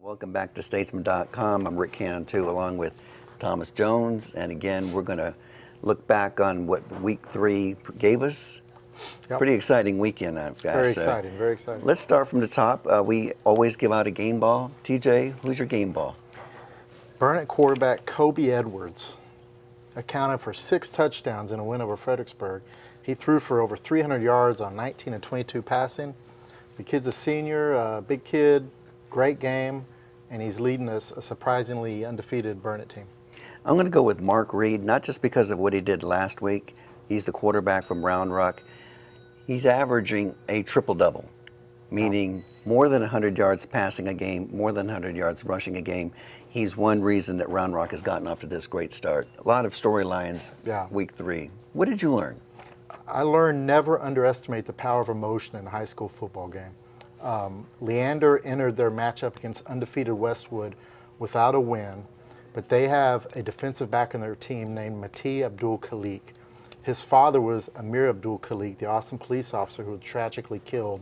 Welcome back to Statesman.com. I'm Rick Cantu along with Thomas Jones, and again we're going to look back on what Week 3 gave us. Yep. Pretty exciting weekend, I guess. Very exciting, very exciting. Let's start from the top. We always give out a game ball. TJ, who's your game ball? Burnett quarterback Kobe Edwards accounted for 6 touchdowns in a win over Fredericksburg. He threw for over 300 yards on 19 and 22 passing. The kid's a senior, big kid, great game, and he's leading a surprisingly undefeated Burnett team. I'm going to go with Mark Reed, not just because of what he did last week. He's the quarterback from Round Rock. He's averaging a triple-double, meaning more than 100 yards passing a game, more than 100 yards rushing a game. He's one reason that Round Rock has gotten off to this great start. A lot of storylines Week 3. What did you learn? I learned never underestimate the power of emotion in a high school football game. Leander entered their matchup against undefeated Westwood without a win, but they have a defensive back in their team named Mati Abdul-Khalik. His father was Amir Abdul-Khalik, the Austin police officer who was tragically killed.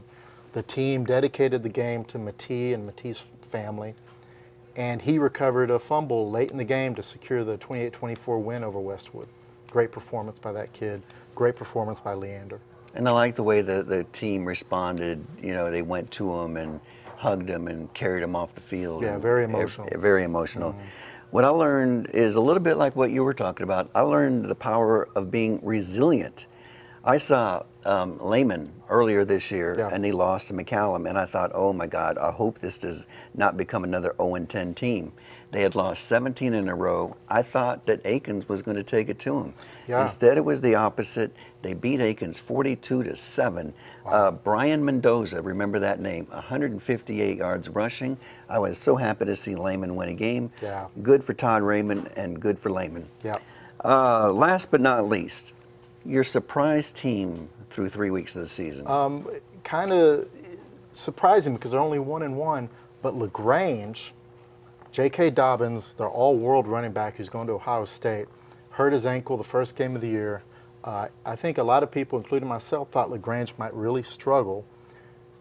The team dedicated the game to Mati and Mati's family, and he recovered a fumble late in the game to secure the 28-24 win over Westwood. Great performance by that kid. Great performance by Leander. And I like the way the team responded. You know, they went to him and hugged him and carried him off the field. Yeah, very emotional. Very emotional. What I learned is a little bit like what you were talking about. I learned the power of being resilient. I saw Lehman earlier this year, and he lost to McCallum, and I thought, oh my God, I hope this does not become another 0-10 team. They had lost 17 in a row. I thought that Aikens was going to take it to him. Instead, it was the opposite. They beat Aikens 42-7. Wow. Brian Mendoza, remember that name, 158 yards rushing. I was so happy to see Lehman win a game. Good for Todd Raymond and good for Lehman. Last but not least, your surprise team through 3 weeks of the season. Kind of surprising because they're only 1-1, but LaGrange, J.K. Dobbins, their all-world running back who's going to Ohio State, hurt his ankle the first game of the year. I think a lot of people, including myself, thought LaGrange might really struggle,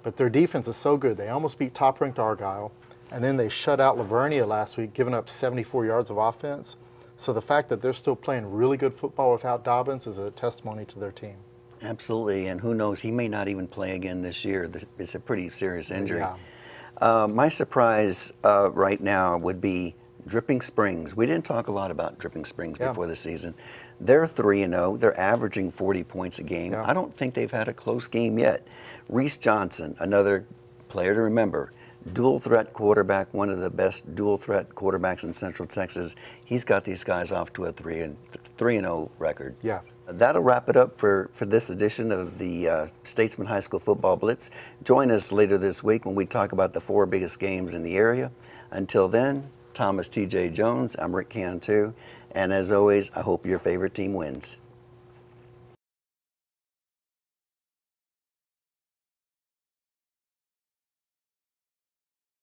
but their defense is so good. They almost beat top-ranked Argyle, and then they shut out Lavernia last week, giving up 74 yards of offense. So the fact that they're still playing really good football without Dobbins is a testimony to their team. Absolutely, and who knows, he may not even play again this year. It's a pretty serious injury. My surprise right now would be Dripping Springs. We didn't talk a lot about Dripping Springs before the season. They're 3-0. They're averaging 40 points a game. I don't think they've had a close game yet. Reese Johnson, another player to remember. Dual threat quarterback, one of the best dual threat quarterbacks in Central Texas. He's got these guys off to a 3-0 record. That'll wrap it up for this edition of the Statesman High School Football Blitz. Join us later this week when we talk about the 4 biggest games in the area. Until then, Thomas T.J. Jones, I'm Rick Cantu, and as always, I hope your favorite team wins.